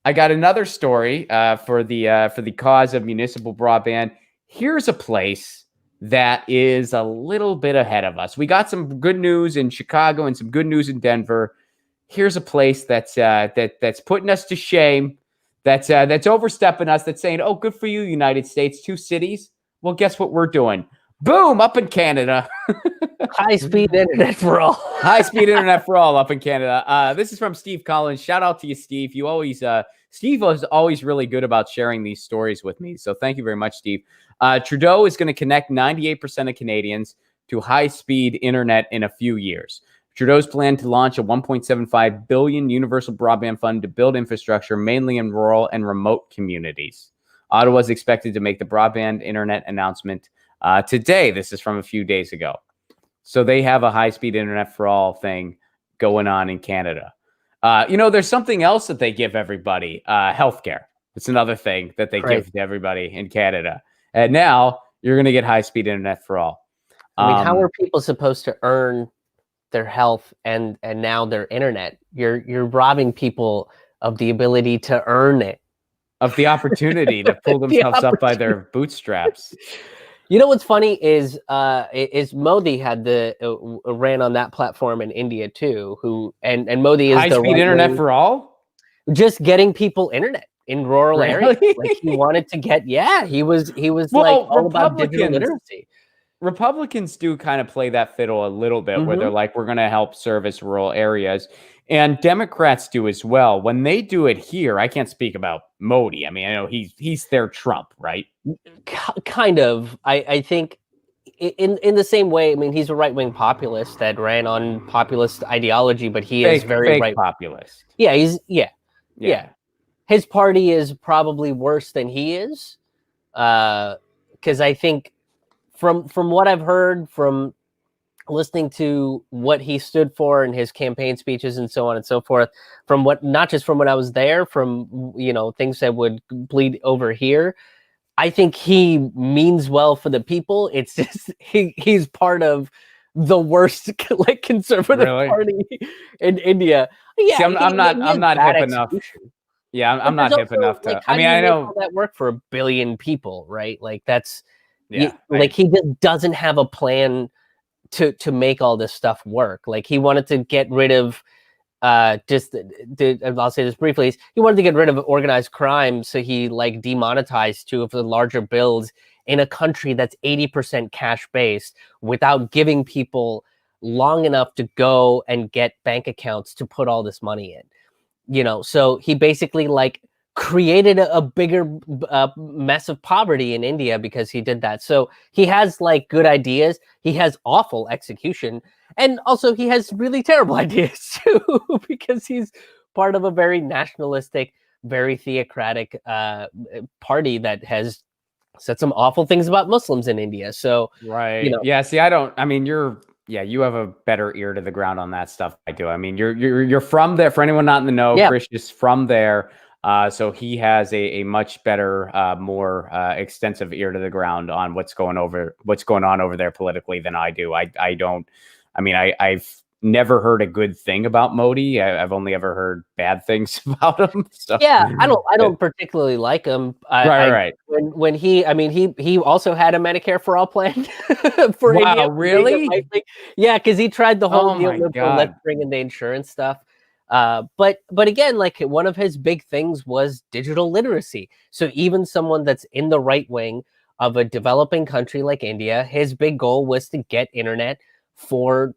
I got another story for the cause of municipal broadband. Here's a place that is a little bit ahead of us. We got some good news in Chicago and some good news in Denver. Here's a place that's putting us to shame. That's overstepping us. That's saying, "Oh, good for you, United States, 2 cities." Well, guess what we're doing? Boom, up in Canada. High-speed internet for all. High-speed internet for all up in Canada. This is from Steve Collins. Shout out to you, Steve. You always, Steve was always really good about sharing these stories with me. So thank you very much, Steve. Trudeau is going to connect 98% of Canadians to high-speed internet in a few years. Trudeau's plan to launch a $1.75 billion universal broadband fund to build infrastructure mainly in rural and remote communities. Ottawa is expected to make the broadband internet announcement today. This is from a few days ago. So they have a high-speed internet for all thing going on in Canada. There's something else that they give everybody, healthcare. It's another thing that they give to everybody in Canada. And now you're going to get high-speed internet for all. I mean, how are people supposed to earn their health and now their internet? You're robbing people of the ability to earn it. Of the opportunity to pull themselves up by their bootstraps. You know what's funny is Modi had ran on that platform in India too. And Modi is high-speed internet for all. Just getting people internet in rural areas. Like he wanted to get. Yeah, he was like all about digital literacy. Republicans do kind of play that fiddle a little bit, where they're like, we're going to help service rural areas. And Democrats do as well. When they do it here, I can't speak about Modi. I mean, I know he's their Trump, right? Kind of. I think in the same way, I mean, he's a right-wing populist that ran on populist ideology, but he is very right populist. Yeah, yeah. His party is probably worse than he is. Because I think from what I've heard, from listening to what he stood for in his campaign speeches and so on and so forth, not just from when I was there, from things that would bleed over here, I think he means well for the people. It's just he's part of the worst like conservative party in India. Yeah, see, I'm not hip enough. Yeah, I'm not hip enough to. I mean, I know all that work for 1 billion people, right? Like that's like he just doesn't have a plan to make all this stuff work. Like he wanted to get rid of I'll say this briefly. He wanted to get rid of organized crime, so he like demonetized 2 of the larger bills in a country that's 80% cash based, without giving people long enough to go and get bank accounts to put all this money in. So he basically like created a bigger mess of poverty in India because he did that. So he has like good ideas. He has awful execution. And also he has really terrible ideas too, because he's part of a very nationalistic, very theocratic party that has said some awful things about Muslims in India. So, right. Yeah. See, you have a better ear to the ground on that stuff. I do. I mean, you're from there. For anyone not in the know, Chris is from there. So he has a much better, more extensive ear to the ground on what's going on over there politically than I do. I've never heard a good thing about Modi. I've only ever heard bad things about him. So. Yeah, I don't particularly like him. Right. When he also had a Medicare for all plan for India. Really? Yeah, because he tried the whole let's bring in the insurance stuff. But again, like one of his big things was digital literacy. So even someone that's in the right wing of a developing country like India, his big goal was to get internet for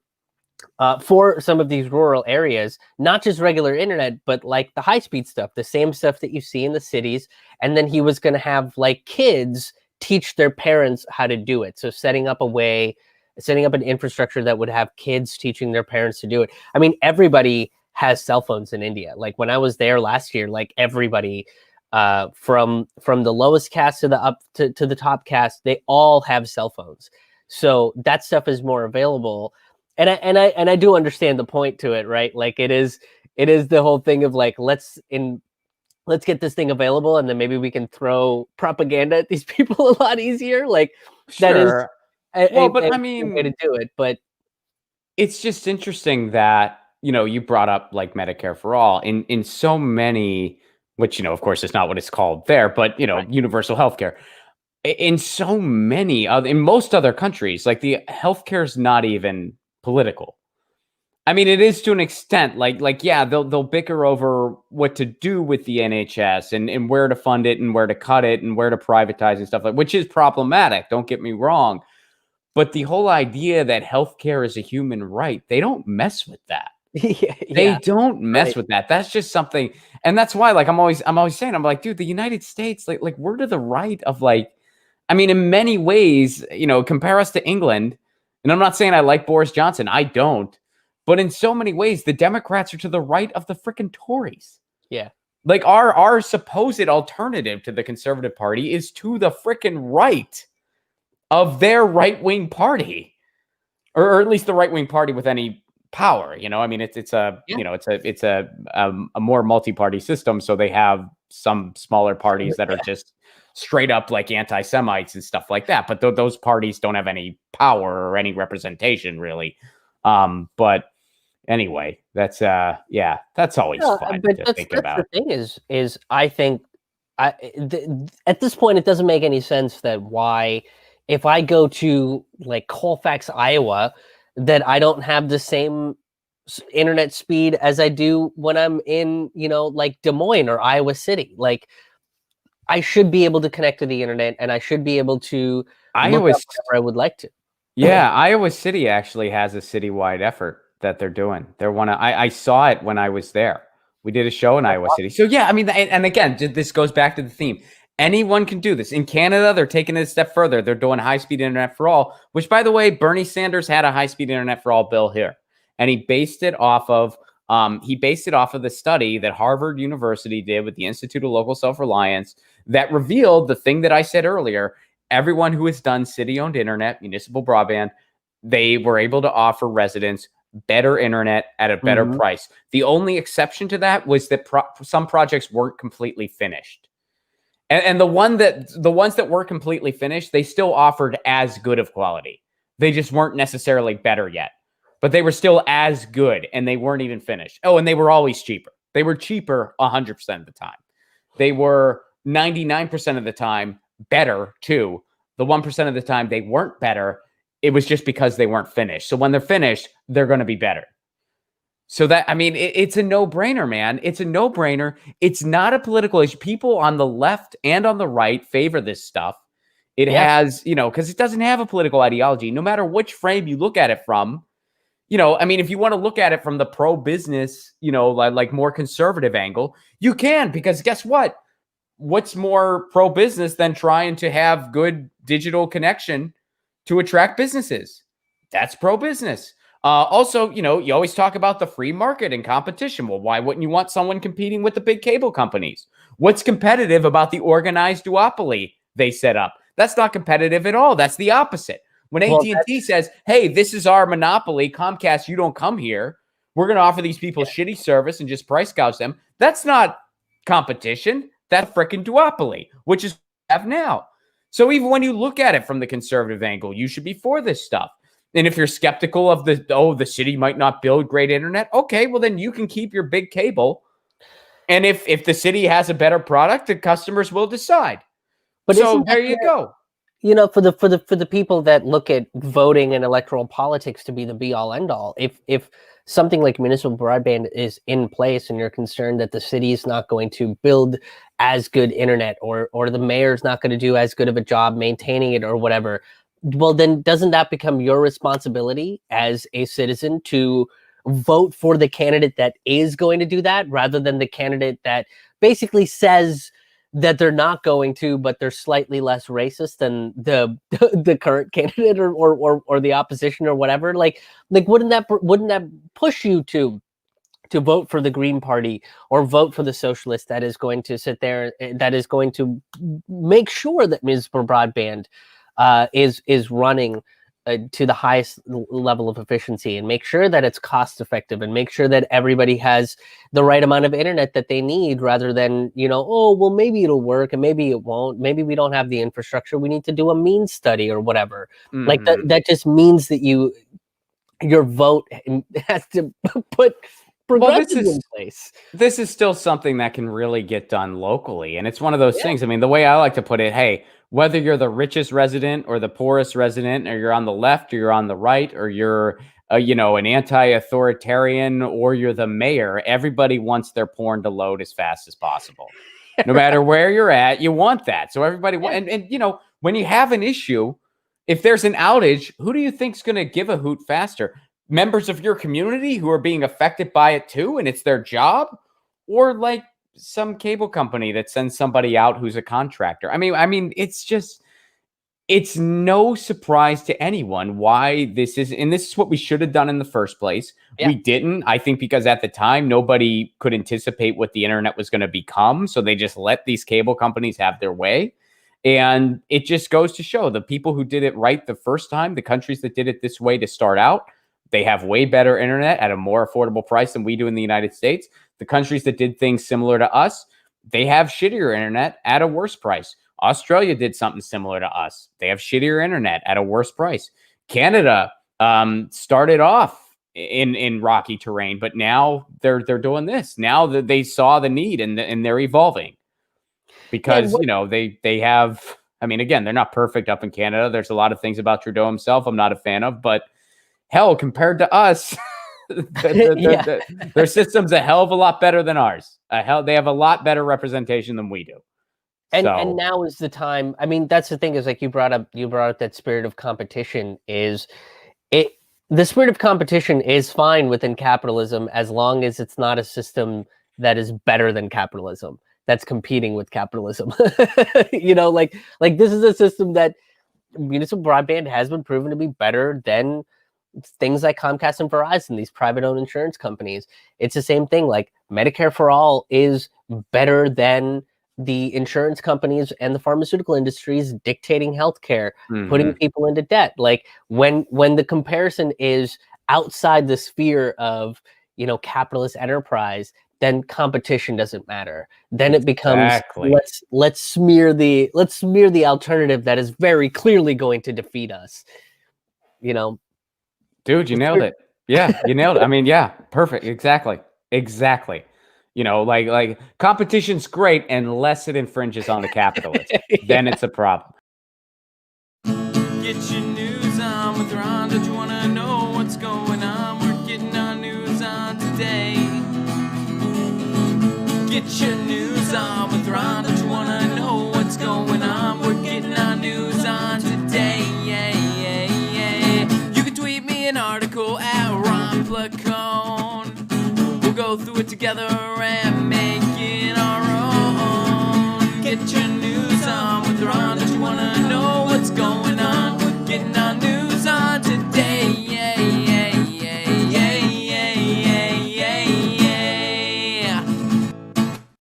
some of these rural areas, not just regular internet, but like the high-speed stuff, the same stuff that you see in the cities. And then he was going to have like kids teach their parents how to do it. So setting up an infrastructure that would have kids teaching their parents to do it. I mean, everybody has cell phones in India. Like when I was there last year, like everybody from the lowest caste to the top caste, they all have cell phones. So that stuff is more available. And I do understand the point to it, right? Like it is the whole thing of like, let's get this thing available, and then maybe we can throw propaganda at these people a lot easier. Like that is a way to do it. But it's just interesting that, you brought up like Medicare for all in so many which, of course is not what it's called there, but, universal healthcare. In so many in most other countries, like the healthcare is not even political. I mean, it is to an extent. Yeah, they'll bicker over what to do with the NHS and where to fund it and where to cut it and where to privatize and stuff which is problematic. Don't get me wrong, but the whole idea that healthcare is a human right, they don't mess with that. They don't mess with that. That's just something, and that's why, I'm always saying, I'm like, dude, the United States, like we're to the right of I mean, in many ways, compare us to England, and I'm not saying I like Boris Johnson. I don't. But in so many ways, the Democrats are to the right of the freaking Tories. Yeah. Like our supposed alternative to the Conservative Party is to the freaking right of their right-wing party, or at least the right-wing party with any power. I mean, it's a more multi-party system. So they have some smaller parties that are just straight up like anti-Semites and stuff like that. But those parties don't have any power or any representation really. But anyway, that's always fun to think about. The thing is I think at this point, it doesn't make any sense that why, if I go to like Colfax, Iowa, that I don't have the same internet speed as I do when I'm in, like Des Moines or Iowa City. Like, I should be able to connect to the internet, and I should be able to look up whatever I would like to. Yeah, Iowa City actually has a citywide effort that they're doing. I saw it when I was there. We did a show in Iowa City. So yeah, I mean, and again, this goes back to the theme. Anyone can do this. In Canada, they're taking it a step further. They're doing HighSpeed Internet for All, which, by the way, Bernie Sanders had a HighSpeed Internet for All bill here, and he based it off of the study that Harvard University did with the Institute of Local Self-Reliance that revealed the thing that I said earlier. Everyone who has done city-owned internet, municipal broadband, they were able to offer residents better internet at a better price. The only exception to that was that some projects weren't completely finished. And the ones that were completely finished, they still offered as good of quality. They just weren't necessarily better yet, but they were still as good, and they weren't even finished. Oh, and they were always cheaper. They were cheaper 100% of the time. They were 99% of the time better too. The 1% of the time they weren't better. It was just because they weren't finished. So when they're finished, they're going to be better. So that, I mean, it's a no-brainer, man. It's a no-brainer. It's not a political issue. People on the left and on the right favor this stuff. It has, because it doesn't have a political ideology. No matter which frame you look at it from, I mean, if you want to look at it from the pro-business, like more conservative angle, you can, because guess what? What's more pro-business than trying to have good digital connection to attract businesses? That's pro-business. Also, you always talk about the free market and competition. Well, why wouldn't you want someone competing with the big cable companies? What's competitive about the organized duopoly they set up? That's not competitive at all. That's the opposite. When AT&T says, hey, this is our monopoly, Comcast, you don't come here. We're going to offer these people shitty service and just price gouge them. That's not competition. That's freaking duopoly, which is what we have now. So even when you look at it from the conservative angle, you should be for this stuff. And if you're skeptical of the city might not build great internet, okay, well then you can keep your big cable. And if the city has a better product, the customers will decide. But so there you go. For the people that look at voting and electoral politics to be the be all end all, if something like municipal broadband is in place and you're concerned that the city is not going to build as good internet, or the mayor's not going to do as good of a job maintaining it or whatever, well, then doesn't that become your responsibility as a citizen to vote for the candidate that is going to do that, rather than the candidate that basically says that they're not going to, but they're slightly less racist than the current candidate or the opposition or whatever? Like wouldn't that push you to vote for the Green Party or vote for the socialist that is going to sit there, that is going to make sure that municipal broadband is running to the highest level of efficiency, and make sure that it's cost effective, and make sure that everybody has the right amount of internet that they need, rather than, oh, well, maybe it'll work and maybe it won't. Maybe we don't have the infrastructure. We need to do a means study or whatever. Mm-hmm. Like that just means that your vote has to put progressives in place. This is still something that can really get done locally. And it's one of those things. I mean, the way I like to put it, hey, whether you're the richest resident or the poorest resident, or you're on the left or you're on the right, or you're, an anti-authoritarian, or you're the mayor, everybody wants their porn to load as fast as possible. No matter where you're at, you want that. So everybody, and when you have an issue, if there's an outage, who do you think's going to give a hoot faster? Members of your community who are being affected by it too, and it's their job, or like some cable company that sends somebody out who's a contractor. I mean, it's no surprise to anyone why this is, and this is what we should have done in the first place. Yeah. We didn't, I think, because at the time nobody could anticipate what the internet was going to become, so they just let these cable companies have their way. And it just goes to show the people who did it right the first time, the countries that did it this way to start out, they have way better internet at a more affordable price than we do in the United States. The countries that did things similar to us, they have shittier internet at a worse price. Australia did something similar to us. They have shittier internet at a worse price. Canada started off in rocky terrain, but now they're doing this. Now that they saw the need and they're evolving because, they have, I mean, again, they're not perfect up in Canada. There's a lot of things about Trudeau himself I'm not a fan of, but hell, compared to us, their system's a hell of a lot better than ours. They have a lot better representation than we do. And now is the time. I mean, that's the thing is like you brought up that spirit of competition the spirit of competition is fine within capitalism as long as it's not a system that is better than capitalism, that's competing with capitalism. Like this is a system that municipal broadband has been proven to be better than things like Comcast and Verizon, these private-owned insurance companies. It's the same thing. Like Medicare for All is better than the insurance companies and the pharmaceutical industries dictating healthcare, putting people into debt. Like when the comparison is outside the sphere of capitalist enterprise, then competition doesn't matter. Then it becomes let's smear the alternative that is very clearly going to defeat us. Dude, you nailed it. Yeah, you nailed it. I mean, yeah, perfect. Exactly. Like competition's great unless it infringes on the capitalist. Then it's a problem. Get your news on with Ron. Don't you want to know what's going on? We're getting our news on today. Get your news on with Ron. Don't you want to know what's going on? We're getting our news on today. You can tweet me an article at Ron Placone. We'll go through it together and make it